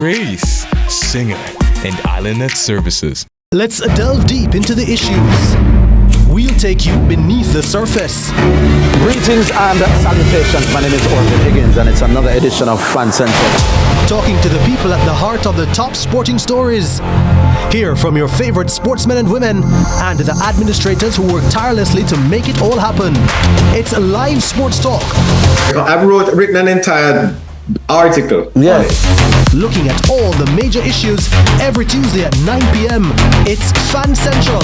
Grace, singer, and IslandNet services. Let's delve deep into the issues. We'll take you beneath the surface. Greetings and salutations. My name is Orville Higgins and it's another edition of Fan Central. Talking to the people at the heart of the top sporting stories. Hear from your favorite sportsmen and women and the administrators who work tirelessly to make it all happen. It's live sports talk. I've written an entire article. Yeah. Looking at all the major issues every Tuesday at 9 p.m. It's Fan Central.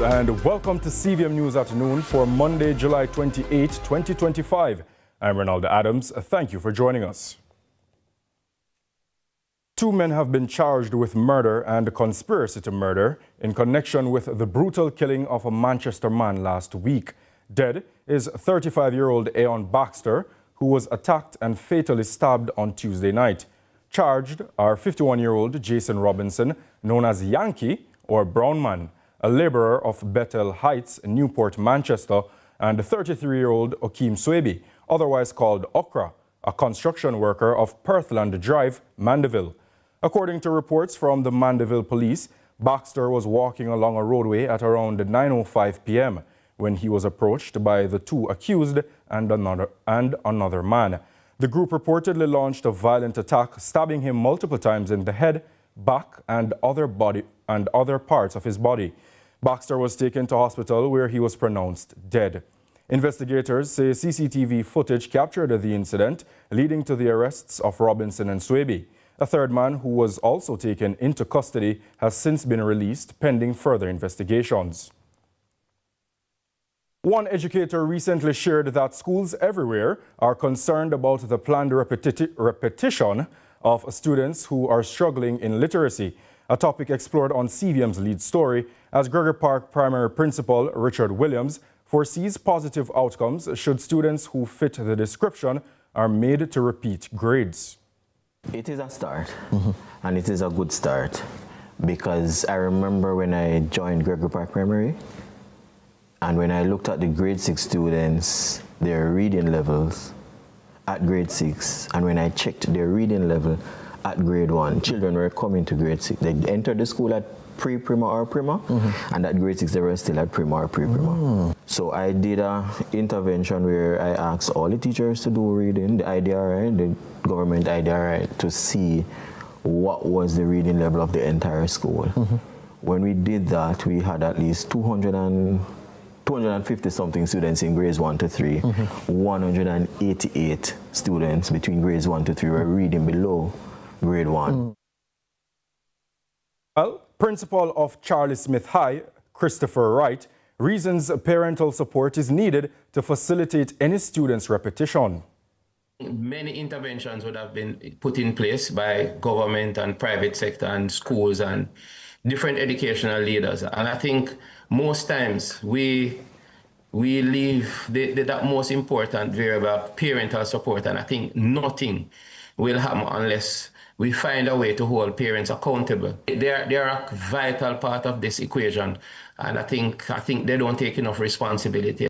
And welcome to CVM News Afternoon for Monday, July 28, 2025. I'm Ronaldo Adams. Thank you for joining us. Two men have been charged with murder and conspiracy to murder in connection with the brutal killing of a Manchester man last week. Dead is 35-year-old Aeon Baxter, who was attacked and fatally stabbed on Tuesday night. Charged are 51-year-old Jason Robinson, known as Yankee or Brown Man, a laborer of Bethel Heights, Newport, Manchester, and 33-year-old Okeem Swaby, otherwise called Okra, a construction worker of Perthland Drive, Mandeville. According to reports from the Mandeville police, Baxter was walking along a roadway at around 9:05 p.m. when he was approached by the two accused and another man. The group reportedly launched a violent attack, stabbing him multiple times in the head, back, and other parts of his body. Baxter was taken to hospital where he was pronounced dead. Investigators say CCTV footage captured the incident, leading to the arrests of Robinson and Swaby. A third man, who was also taken into custody, has since been released pending further investigations. One educator recently shared that schools everywhere are concerned about the planned repetition of students who are struggling in literacy, a topic explored on CVM's lead story, as Gregory Park Primary Principal Richard Williams foresees positive outcomes should students who fit the description are made to repeat grades. It is a start, and it is a good start, because I remember when I joined Gregory Park Primary, and when I looked at the grade 6 students, their reading levels at grade 6, and when I checked their reading level at grade 1, children were coming to grade 6. They entered the school at pre-prima or prima, and at grade 6 they were still at prima or pre-prima. So I did an intervention where I asked all the teachers to do reading, the IDRI, the government IDRI, to see what was the reading level of the entire school. When we did that, we had at least 250 something students in grades 1 to 3, 188 students between grades 1 to 3 were reading below grade 1. Well, Principal of Charlie Smith High, Christopher Wright, reasons parental support is needed to facilitate any student's repetition. Many interventions would have been put in place by government and private sector and schools and different educational leaders. And I think most times we leave that most important variable of parental support, and I think nothing will happen unless we find a way to hold parents accountable. They are a vital part of this equation, and I think they don't take enough responsibility.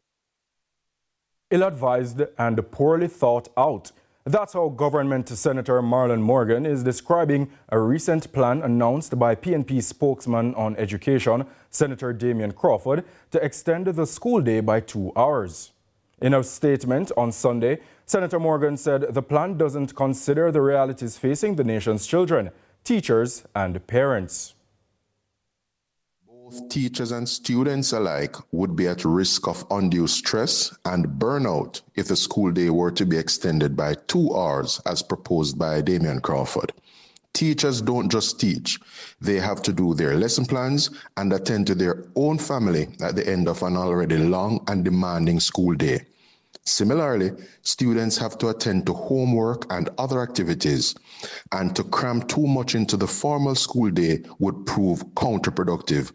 Ill-advised and poorly thought out. That's how Government Senator Marlon Morgan is describing a recent plan announced by PNP spokesman on education, Senator Damian Crawford, to extend the school day by 2 hours. In a statement on Sunday, Senator Morgan said the plan doesn't consider the realities facing the nation's children, teachers, and parents. Both teachers and students alike would be at risk of undue stress and burnout if the school day were to be extended by 2 hours as proposed by Damian Crawford. Teachers don't just teach. They have to do their lesson plans and attend to their own family at the end of an already long and demanding school day. Similarly, students have to attend to homework and other activities, and to cram too much into the formal school day would prove counterproductive.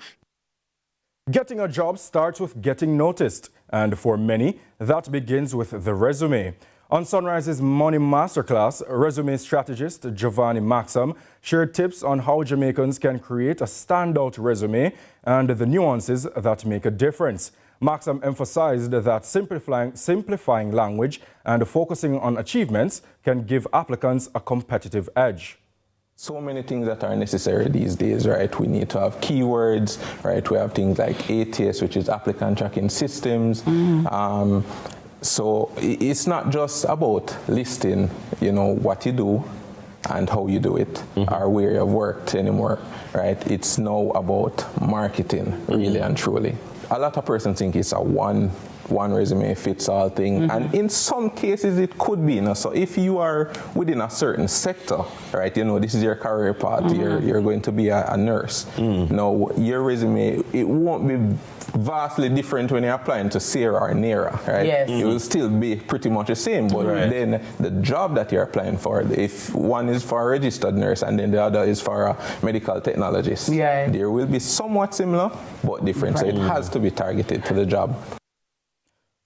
Getting a job starts with getting noticed, and for many, that begins with the resume. On Sunrise's Money Masterclass, resume strategist Giovanni Maxam shared tips on how Jamaicans can create a standout resume and the nuances that make a difference. Maxam emphasized that simplifying language and focusing on achievements can give applicants a competitive edge. So many things that are necessary these days, right? We need to have keywords, right? We have things like ATS, which is applicant tracking systems. So it's not just about listing, what you do and how you do it, or where you've worked anymore, right? It's now about marketing, really and truly. A lot of persons think it's a one resume fits all thing, and in some cases it could be. So if you are within a certain sector, right, this is your career path, you're going to be a nurse. Now your resume, it won't be vastly different when you're applying to Sarah or Nera, right? Yes. It will still be pretty much the same, but then the job that you're applying for, if one is for a registered nurse and then the other is for a medical technologist, there will be somewhat similar but different. So it has to be targeted to the job.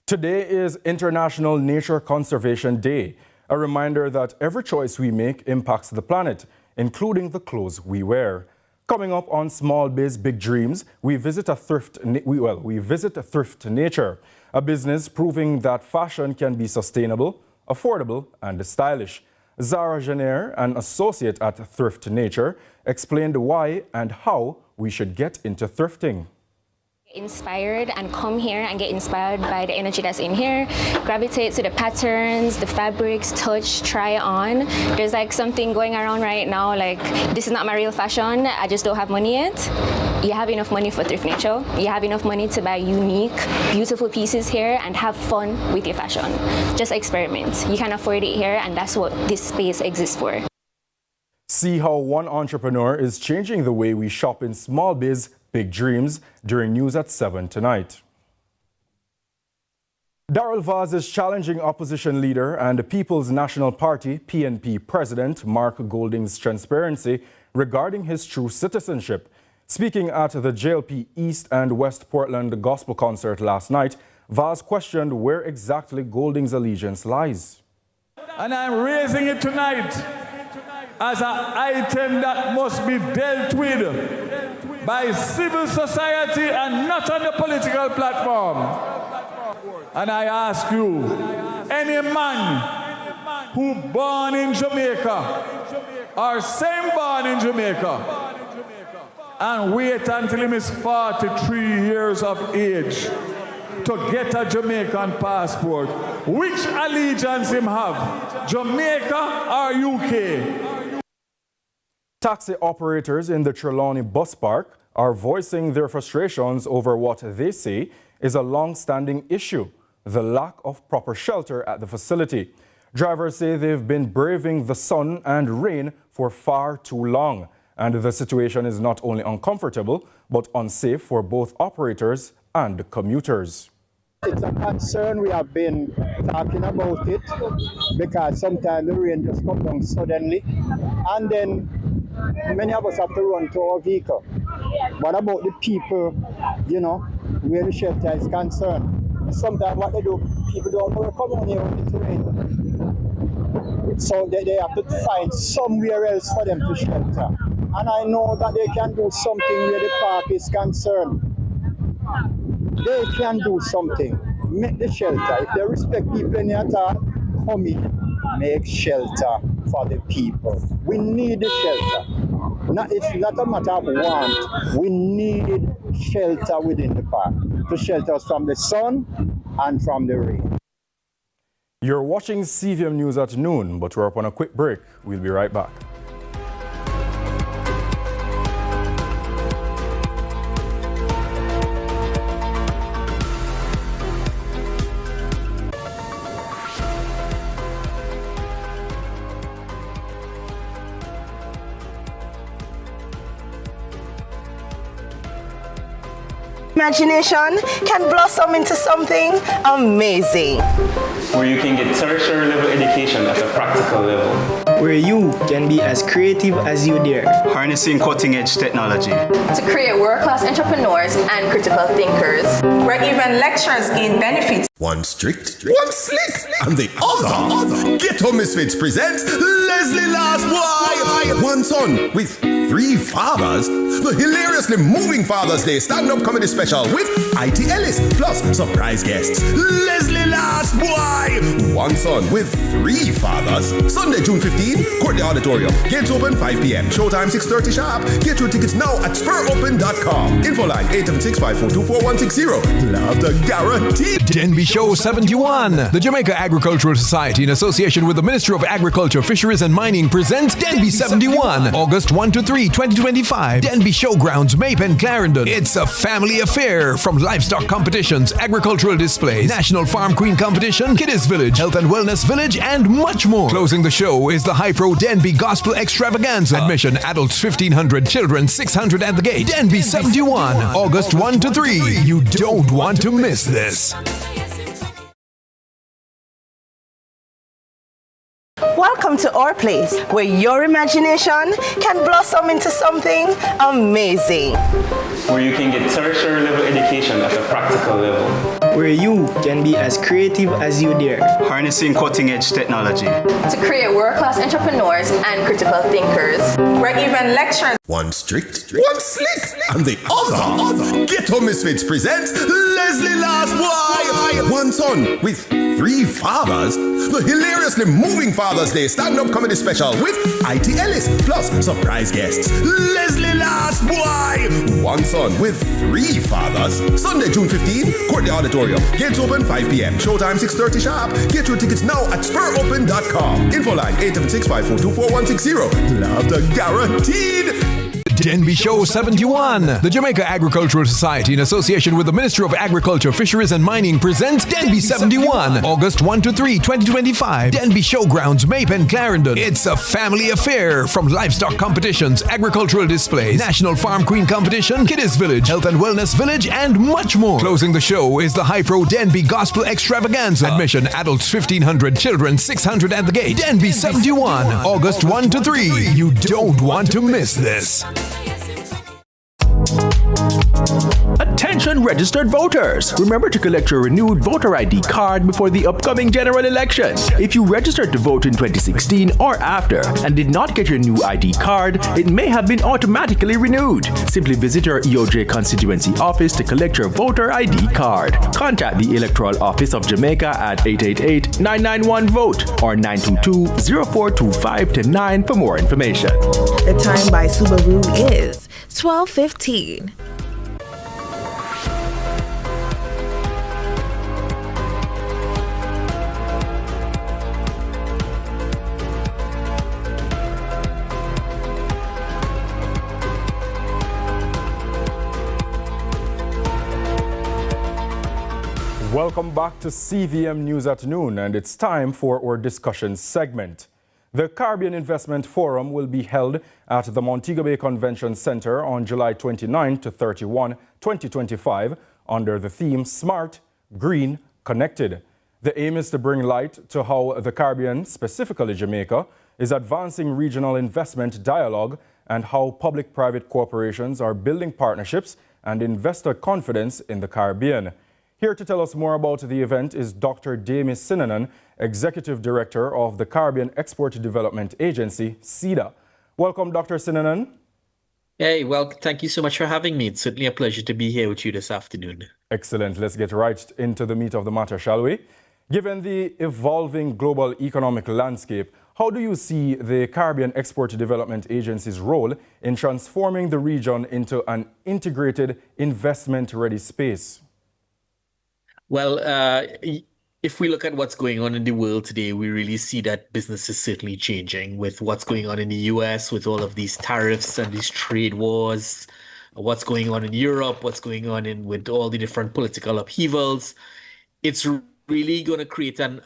Today is International Nature Conservation Day, a reminder that every choice we make impacts the planet, including the clothes we wear. Coming up on Small Biz Big Dreams, we visit Thrift Nature, a business proving that fashion can be sustainable, affordable, and stylish. Zara Jenner, an associate at Thrift Nature, explained why and how we should get into thrifting. Inspired and come here and get inspired by the energy that's in here, gravitate to the patterns, the fabrics, touch, try on. There's like something going around right now, like this is not my real fashion, I just don't have money yet. You have enough money for thrift nature. You have enough money to buy unique, beautiful pieces here and have fun with your fashion. Just experiment. You can afford it here, and that's what this space exists for. See how one entrepreneur is changing the way we shop in small biz, big dreams during News at 7 tonight. Darrell Vaz is challenging opposition leader and the People's National Party (PNP) President Mark Golding's transparency regarding his true citizenship. Speaking at the JLP East and West Portland Gospel Concert last night, Vaz questioned where exactly Golding's allegiance lies. And I'm raising it tonight as an item that must be dealt with by civil society and not on the political platform. And I ask you, any man who born in Jamaica or same born in Jamaica and wait until he is 43 years of age to get a Jamaican passport, which allegiance him have, Jamaica or UK? Taxi operators in the Trelawney Bus Park are voicing their frustrations over what they say is a long-standing issue: the lack of proper shelter at the facility. Drivers say they've been braving the sun and rain for far too long, and the situation is not only uncomfortable, but unsafe for both operators and commuters. It's a concern. We have been talking about it because sometimes the rain just comes down suddenly, and then many of us have to run to our vehicle. What about the people, where the shelter is concerned? Sometimes what they do, people don't want to come on here when it's raining. So they have to find somewhere else for them to shelter. And I know that they can do something where the park is concerned. They can do something. Make the shelter. If they respect people in the attack, come in, make shelter for the people. We need the shelter. It's not a matter of want. We need shelter within the park to shelter us from the sun and from the rain. You're watching CVM News at noon, but we're up on a quick break. We'll be right back. Imagination can blossom into something amazing. Where you can get tertiary level education at a practical level. Where you can be as creative as you dare. Harnessing cutting-edge technology. To create world-class entrepreneurs and critical thinkers. Where even lecturers gain benefits. One strict, one slick, and the other. Ghetto Misfits presents Leslie Last Boy. One son with 3 fathers. The hilariously moving Father's Day stand-up comedy special with IT Ellis plus surprise guests. Leslie Last Boy. One son with 3 fathers. Sunday, June 15, Courtney Auditorium. Gates open 5 p.m. Showtime 6:30 sharp. Get your tickets now at SpurOpen.com. Info line 876-542-4160. Laughter guaranteed. Denby Show 71. The Jamaica Agricultural Society, in association with the Ministry of Agriculture, Fisheries and Mining, presents Denby 71, August 1 to 3, 2025. Denby Showgrounds, Mape and Clarendon. It's a family affair, from livestock competitions, agricultural displays, National Farm Queen competition, Kiddies Village, Health and Wellness Village, and much more. Closing the show is the High Pro Denby Gospel Extravaganza. Admission adults 1,500, children 600 at the gate. Denby 71, August 1 to 3. You don't want to miss this. Welcome to our place, where your imagination can blossom into something amazing. Where you can get tertiary level education at a practical level. Where you can be as creative as you dare. Harnessing cutting-edge technology. To create world-class entrepreneurs and critical thinkers. Where even lecturers. One strict, one slick, and the other. Ghetto Misfits presents Leslie Last Boy. One son with 3 fathers. The hilariously moving Father's Day stand-up comedy special with IT Ellis plus surprise guests. Leslie Last Boy. One son with 3 fathers. Sunday, June 15, Courtney Auditorium. Gates open 5 p.m. Showtime 6:30 sharp. Get your tickets now at SpurOpen.com. Info line 876-542-4160. Laughter guaranteed. Denby Show 71. The Jamaica Agricultural Society, in association with the Ministry of Agriculture, Fisheries and Mining, presents Denby 71, August 1 to 3, 2025. Denby Showgrounds, Mape and Clarendon. It's a family affair. From livestock competitions, agricultural displays, National Farm Queen competition, Kiddies Village, Health and Wellness Village, and much more. Closing the show is the High Pro Denby Gospel Extravaganza. Admission adults 1,500, children 600 at the gate. Denby 71, August 1 to 3. You don't want to miss this. Attention registered voters! Remember to collect your renewed voter ID card before the upcoming general election. If you registered to vote in 2016 or after and did not get your new ID card, it may have been automatically renewed. Simply visit your EOJ constituency office to collect your voter ID card. Contact the Electoral Office of Jamaica at 888-991-VOTE or 922-0425-9 for more information. The time by Subaru is 12:15. Welcome back to CVM News at Noon, and it's time for our discussion segment. The Caribbean Investment Forum will be held at the Montego Bay Convention Center on July 29 to 31, 2025, under the theme Smart, Green, Connected. The aim is to bring light to how the Caribbean, specifically Jamaica, is advancing regional investment dialogue and how public-private corporations are building partnerships and investor confidence in the Caribbean. Here to tell us more about the event is Dr. Damie Sinanan, Executive Director of the Caribbean Export Development Agency, CEDA. Welcome, Dr. Sinanan. Hey, well, thank you so much for having me. It's certainly a pleasure to be here with you this afternoon. Excellent. Let's get right into the meat of the matter, shall we? Given the evolving global economic landscape, how do you see the Caribbean Export Development Agency's role in transforming the region into an integrated, investment-ready space? Well, if we look at what's going on in the world today, we really see that business is certainly changing with what's going on in the US, with all of these tariffs and these trade wars, what's going on in Europe, what's going on with all the different political upheavals. It's really going to create an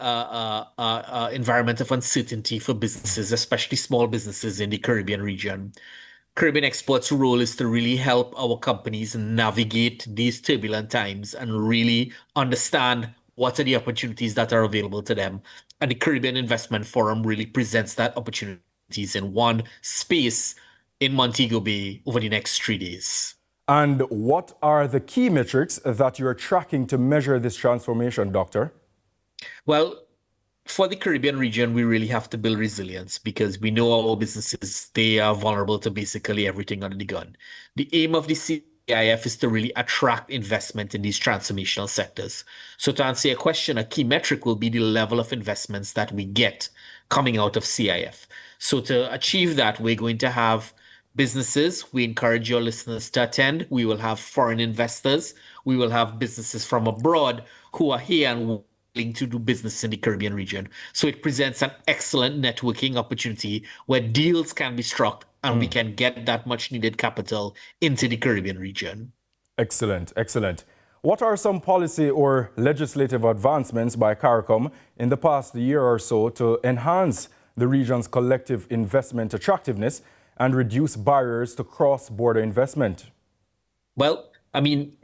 environment of uncertainty for businesses, especially small businesses in the Caribbean region. Caribbean Export's role is to really help our companies navigate these turbulent times and really understand what are the opportunities that are available to them. And the Caribbean Investment Forum really presents that opportunities in one space in Montego Bay over the next 3 days. And what are the key metrics that you're tracking to measure this transformation, Doctor? Well, for the Caribbean region, we really have to build resilience because we know our businesses, they are vulnerable to basically everything under the gun. The aim of the CIF is to really attract investment in these transformational sectors. So to answer your question, a key metric will be the level of investments that we get coming out of CIF. So to achieve that, we're going to have businesses. We encourage your listeners to attend. We will have foreign investors. We will have businesses from abroad who are here and to do business in the Caribbean region. So it presents an excellent networking opportunity where deals can be struck and we can get that much needed capital into the Caribbean region. Excellent, excellent. What are some policy or legislative advancements by CARICOM in the past year or so to enhance the region's collective investment attractiveness and reduce barriers to cross-border investment? Well, I mean,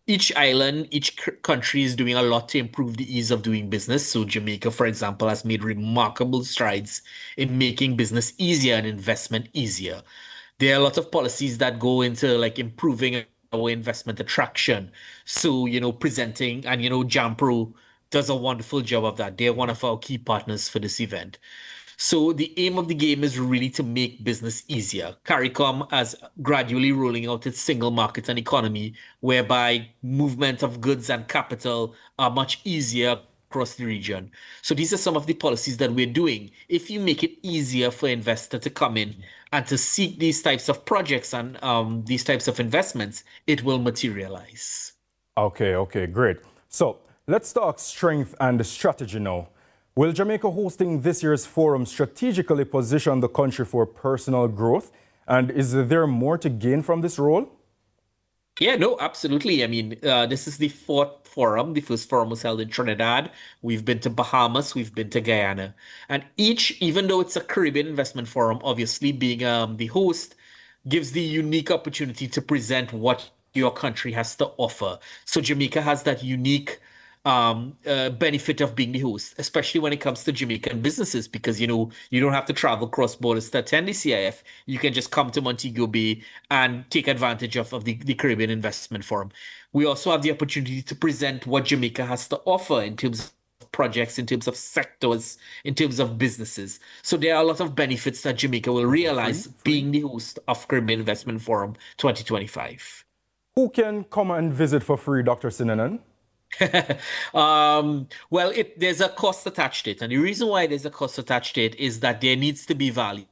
each island, each country is doing a lot to improve the ease of doing business. So Jamaica, for example, has made remarkable strides in making business easier and investment easier. There are a lot of policies that go into like improving our investment attraction. So, presenting and, JAMPRO does a wonderful job of that. They're one of our key partners for this event. So the aim of the game is really to make business easier. CARICOM is gradually rolling out its single market and economy, whereby movement of goods and capital are much easier across the region. So these are some of the policies that we're doing. If you make it easier for investor to come in and to seek these types of projects and these types of investments, it will materialize. Okay, great. So let's talk strength and strategy now. Will Jamaica hosting this year's forum strategically position the country for personal growth And is there more to gain from this role? Yeah, no, absolutely. I mean, this is the fourth forum. The first forum was held in Trinidad. We've been to Bahamas. We've been to Guyana. And each, even though it's a Caribbean investment forum, obviously being the host, gives the unique opportunity to present what your country has to offer. So Jamaica has that unique benefit of being the host, especially when it comes to Jamaican businesses, because you don't have to travel cross borders to attend the CIF. You can just come to Montego Bay and take advantage of the Caribbean Investment Forum. We also have the opportunity to present what Jamaica has to offer in terms of projects, in terms of sectors, in terms of businesses. So there are a lot of benefits that Jamaica will realize being the host of Caribbean Investment Forum 2025. Who can come and visit for free, Dr. Sinanan? Well, there's a cost attached to it. And the reason why there's a cost attached to it is that there needs to be value.